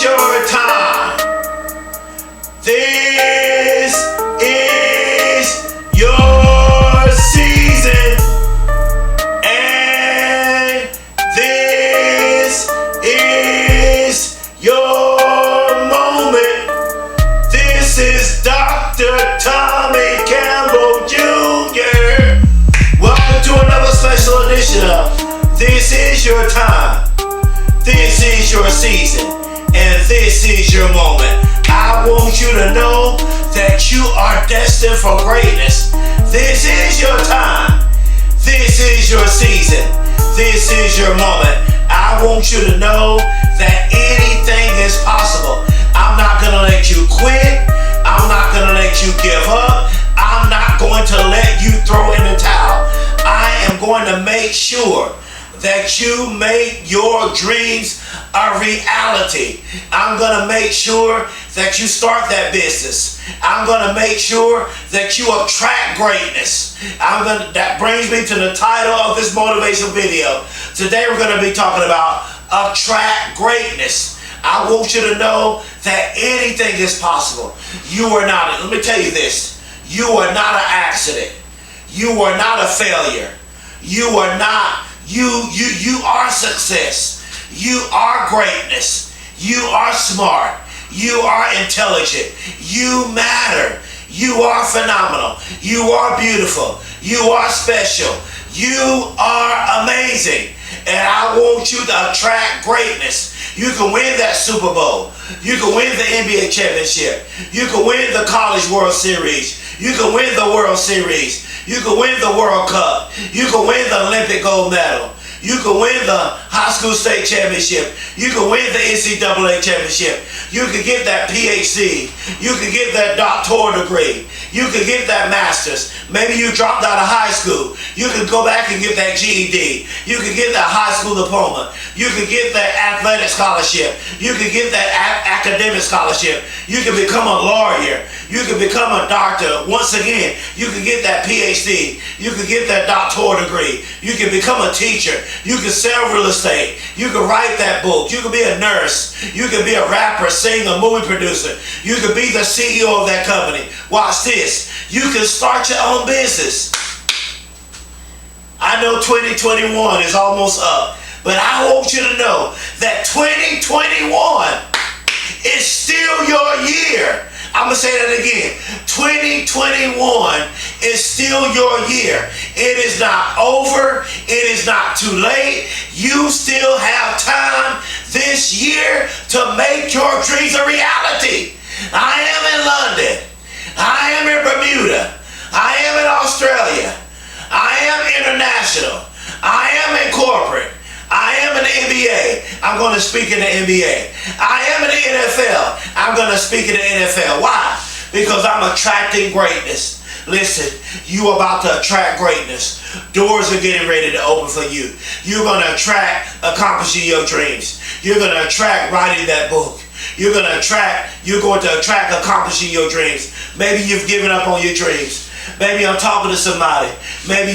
is your time. This is your season. And this is your moment. This is Dr. Tommy Campbell Jr. Welcome to another special edition of This is Your Time. This is your season. And this is your moment. I want you to know that you are destined for greatness. This is your time. This is your season. This is your moment. I want you to know that anything is possible. I'm not going to let you quit. I'm not going to let you give up. I'm not going to let you throw in the towel. I am going to make sure that you make your dreams a reality. I'm going to make sure that you start that business. I'm going to make sure that you attract greatness. That brings me to the title of this motivational video. Today we're going to be talking about attract greatness. I want you to know that anything is possible. You are not, let me tell you this, you are not an accident. You are not a failure. You are not, you are success. You are greatness. You are smart. You are intelligent. You matter. You are phenomenal. You are beautiful. You are special. You are amazing. And I want you to attract greatness. You can win that Super Bowl. You can win the NBA championship. You can win the College World Series. You can win the World Series. You can win the World Cup. You can win the Olympic gold medal. You can win the high school state championship. You can win the NCAA championship. You can get that PhD. You can get that doctoral degree. You can get that master's. Maybe you dropped out of high school. You can go back and get that GED. You can get that high school diploma. You can get that athletic scholarship. You can get that academic scholarship. You can become a lawyer. You can become a doctor. Once again, you can get that PhD. You can get that doctoral degree. You can become a teacher. You can sell real estate. You can write that book. You can be a nurse. You can be a rapper, singer, movie producer. You can be the CEO of that company. Watch this. You can start your own business. I know 2021 is almost up, but I want you to know that 2021 is still your year. I'm going to say that again. 2021 is still your year. It is not over. It is not too late. You still have time this year to make your dreams a reality. I am in London. I am in Bermuda. I am in Australia. I am international. I am in corporate. I am in the NBA. I'm going to speak in the NBA. I am in the NFL. I'm going to speak in the NFL. Why? Because I'm attracting greatness. Listen, you are about to attract greatness. Doors are getting ready to open for you. You're going to attract accomplishing your dreams. You're going to attract writing that book. You're going to attract accomplishing your dreams. Maybe you've given up on your dreams. Maybe I'm talking to somebody. Maybe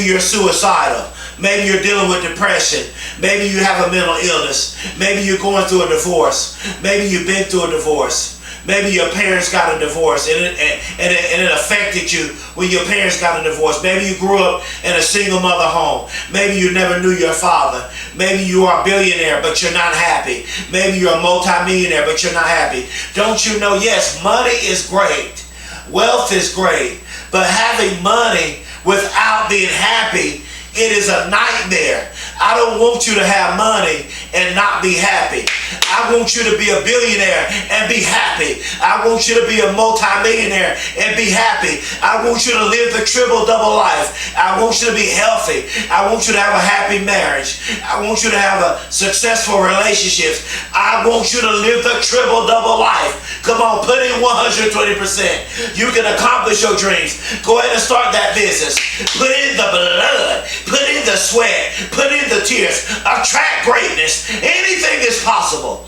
you're suicidal. Maybe you're dealing with depression. Maybe you have a mental illness. Maybe you're going through a divorce. Maybe you've been through a divorce. Maybe your parents got a divorce and it affected you when your parents got a divorce. Maybe you grew up in a single mother home. Maybe you never knew your father. Maybe you are a billionaire but you're not happy. Maybe you're a multimillionaire but you're not happy. Don't you know, yes, money is great. Wealth is great. But having money without being happy, it is a nightmare. I don't want you to have money and not be happy. I want you to be a billionaire and be happy. I want you to be a multimillionaire and be happy. I want you to live the triple-double life. I want you to be healthy. I want you to have a happy marriage. I want you to have a successful relationships. I want you to live the triple-double life. Come on, put in 120%. You can accomplish your dreams. Go ahead and start that business. Put in the blood. Put in the sweat. Put in the tears. Attract greatness. Anything is possible.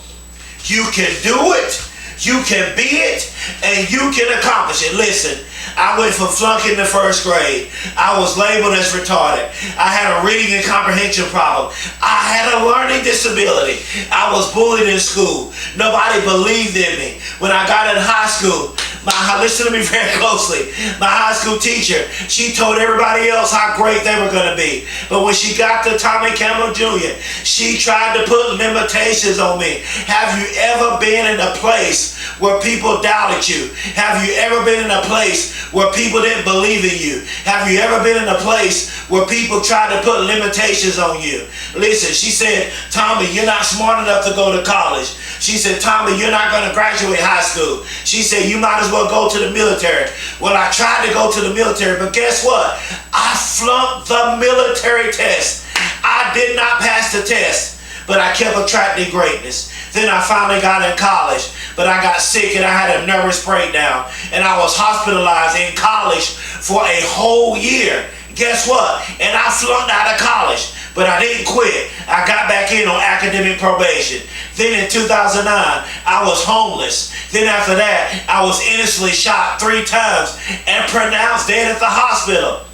You can do it. You can be it and you can accomplish it. Listen, I went from flunking the first grade. I was labeled as retarded. I had a reading and comprehension problem. I had a learning disability. I was bullied in school. Nobody believed in me. When I got in high school, listen to me very closely. My high school teacher, she told everybody else how great they were going to be. But when she got to Tommy Campbell Jr., she tried to put limitations on me. Have you ever been in a place where people doubted you? Have you ever been in a place where people didn't believe in you? Have you ever been in a place where people tried to put limitations on you? Listen, she said, Tommy, you're not smart enough to go to college. She said, Tommy, you're not going to graduate high school. She said, you might as well go to the military. Well, I tried to go to the military, but guess what? I flunked the military test. I did not pass the test, but I kept attracting greatness. Then I finally got in college, but I got sick and I had a nervous breakdown, and I was hospitalized in college for a whole year. Guess what? And I flunked out of college, but I didn't quit. I got back in on academic probation. Then in 2009, I was homeless. Then after that, I was innocently shot 3 times and pronounced dead at the hospital.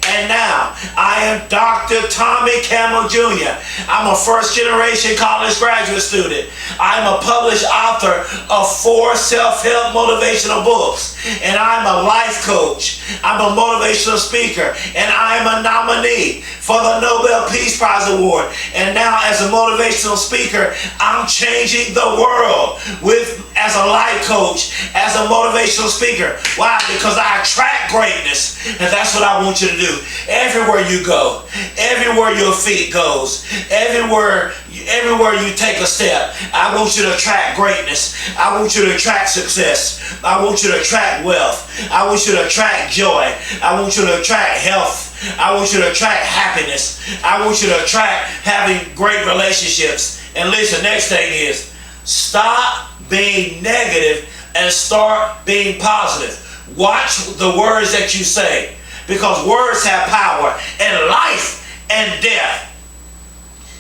And now, I am Dr. Tommy Campbell Jr. I'm a first-generation college graduate student. I'm a published author of 4 self-help motivational books. And I'm a life coach. I'm a motivational speaker. And I'm a nominee for the Nobel Peace Prize Award. And now, as a motivational speaker, I'm changing the world as a life coach, as a motivational speaker. Why? Because I attract greatness. And that's what I want you to do. Everywhere you go, everywhere your feet goes, everywhere you take a step, I want you to attract greatness. I want you to attract success. I want you to attract wealth. I want you to attract joy. I want you to attract health. I want you to attract happiness. I want you to attract having great relationships. And listen, next thing is, stop being negative and start being positive. Watch the words that you say, because words have power, and life and death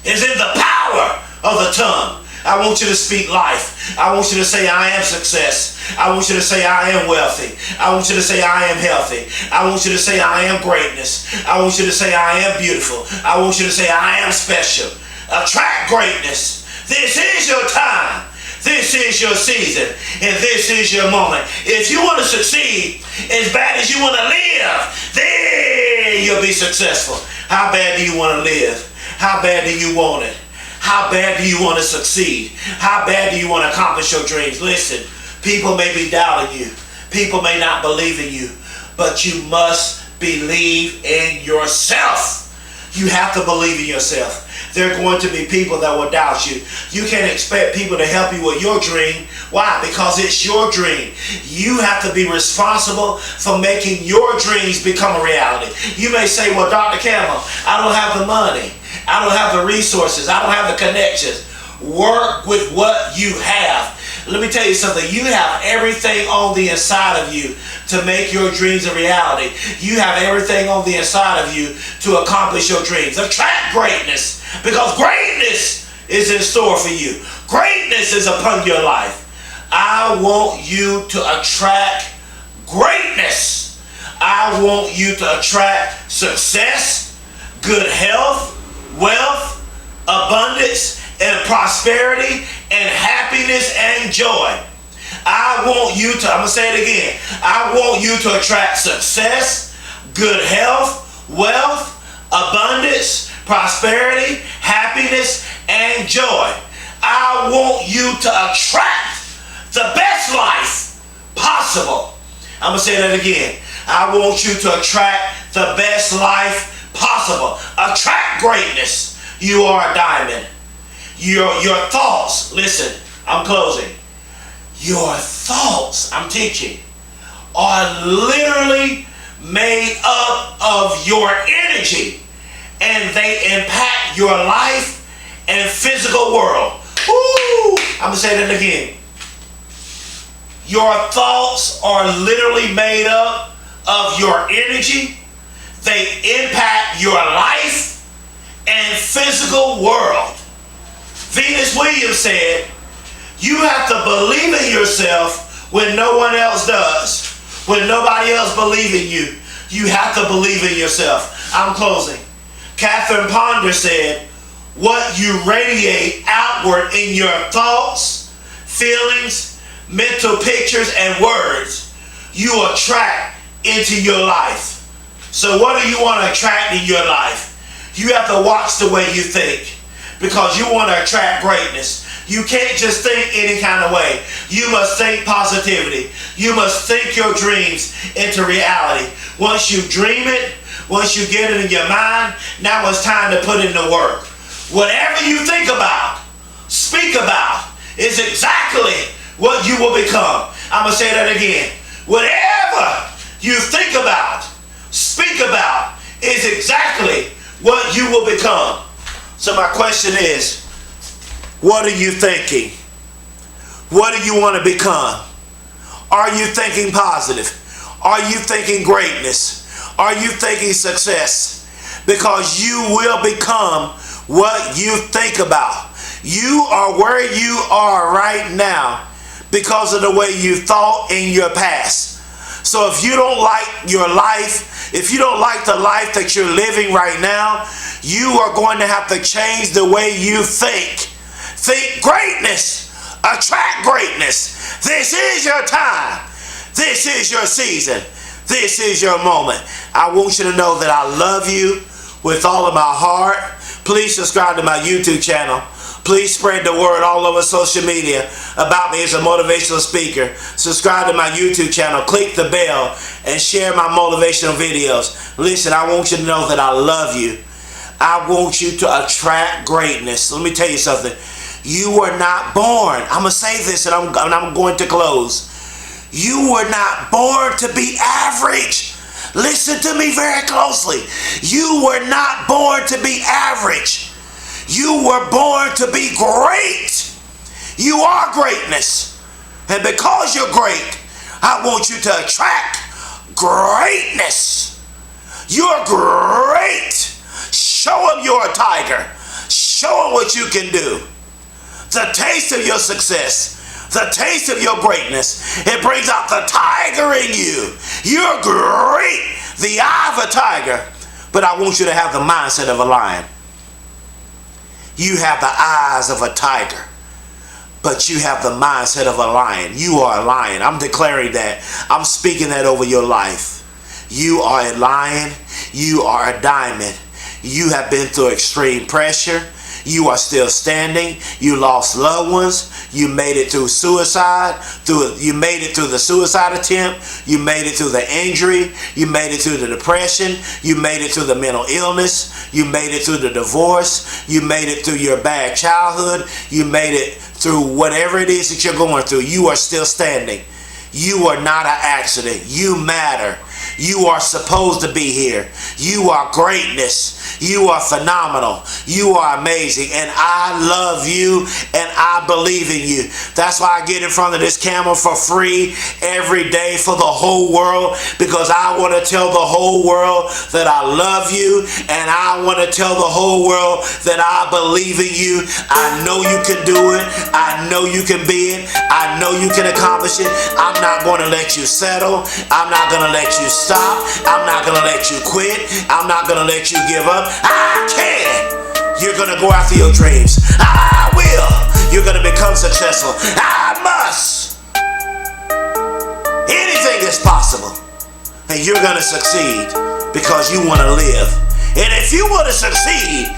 is in the power of the tongue. I want you to speak life. I want you to say, I am success. I want you to say, I am wealthy. I want you to say, I am healthy. I want you to say, I am greatness. I want you to say, I am beautiful. I want you to say, I am special. Attract greatness. This is your time. This is your season, and this is your moment. If you want to succeed as bad as you want to live, then you'll be successful. How bad do you want to live? How bad do you want it? How bad do you want to succeed? How bad do you want to accomplish your dreams? Listen, people may be doubting you. People may not believe in you, but you must believe in yourself. You have to believe in yourself. There are going to be people that will doubt you. You can't expect people to help you with your dream. Why? Because it's your dream. You have to be responsible for making your dreams become a reality. You may say, well, Dr. Campbell, I don't have the money. I don't have the resources. I don't have the connections. Work with what you have. Let me tell you something. You have everything on the inside of you to make your dreams a reality. You have everything on the inside of you to accomplish your dreams. Attract greatness, because greatness is in store for you. Greatness is upon your life. I want you to attract greatness. I want you to attract success, good health, wealth, abundance, and prosperity, and happiness and joy. I want you to, I'm going to say it again. I want you to attract success, good health, wealth, abundance, prosperity, happiness, and joy. I want you to attract the best life possible. I'm going to say that again. I want you to attract the best life possible. Attract greatness. You are a diamond. Your thoughts, listen, I'm closing. Your thoughts, I'm teaching, are literally made up of your energy, and they impact your life and physical world. Woo! I'm going to say that again. Your thoughts are literally made up of your energy. They impact your life and physical world. Venus Williams said, You have to believe in yourself when no one else does. When nobody else believes in you, you have to believe in yourself. I'm closing. Catherine Ponder said, what you radiate outward in your thoughts, feelings, mental pictures, and words, you attract into your life. So what do you want to attract in your life? You have to watch the way you think, because you want to attract greatness. You can't just think any kind of way. You must think positivity. You must think your dreams into reality. Once you dream it, once you get it in your mind, now it's time to put in the work. Whatever you think about, speak about, is exactly what you will become. I'm going to say that again. Whatever you think about, speak about, is exactly what you will become. So my question is, what are you thinking? What do you want to become? Are you thinking positive? Are you thinking greatness? Are you thinking success? Because you will become what you think about. You are where you are right now because of the way you thought in your past. So if you don't like your life, if you don't like the life that you're living right now, you are going to have to change the way you think. Think greatness. Attract greatness. This is your time. This is your season. This is your moment. I want you to know that I love you with all of my heart. Please subscribe to my YouTube channel. Please spread the word all over social media about me as a motivational speaker. Subscribe to my YouTube channel. Click the bell and share my motivational videos. Listen, I want you to know that I love you. I want you to attract greatness. Let me tell you something. You were not born. I'm going to say this and I'm going to close. You were not born to be average. Listen to me very closely. You were not born to be average. You were born to be great. You are greatness. And because you're great, I want you to attract greatness. You're great. Show them you're a tiger. Show them what you can do. The taste of your success, the taste of your greatness, it brings out the tiger in you. You're great. The eye of a tiger. But I want you to have the mindset of a lion. You have the eyes of a tiger, but you have the mindset of a lion. You are a lion. I'm declaring that. I'm speaking that over your life. You are a lion. You are a diamond. You have been through extreme pressure. You are still standing. You lost loved ones. You made it through suicide. You made it through the suicide attempt. You made it through the injury. You made it through the depression. You made it through the mental illness. You made it through the divorce. You made it through your bad childhood. You made it through whatever it is that you're going through. You are still standing. You are not an accident. You matter. You are supposed to be here. You are greatness. You are phenomenal. You are amazing. And I love you and I believe in you. That's why I get in front of this camera for free every day for the whole world, because I want to tell the whole world that I love you, and I want to tell the whole world that I believe in you. I know you can do it. I know you can be it. I know you can accomplish it. I'm not going to let you settle. I'm not going to let you stop. I'm not going to let you quit. I'm not going to let you give up. I can. You're going to go after your dreams. I will. You're going to become successful. I must. Anything is possible. And you're going to succeed because you want to live. And if you want to succeed,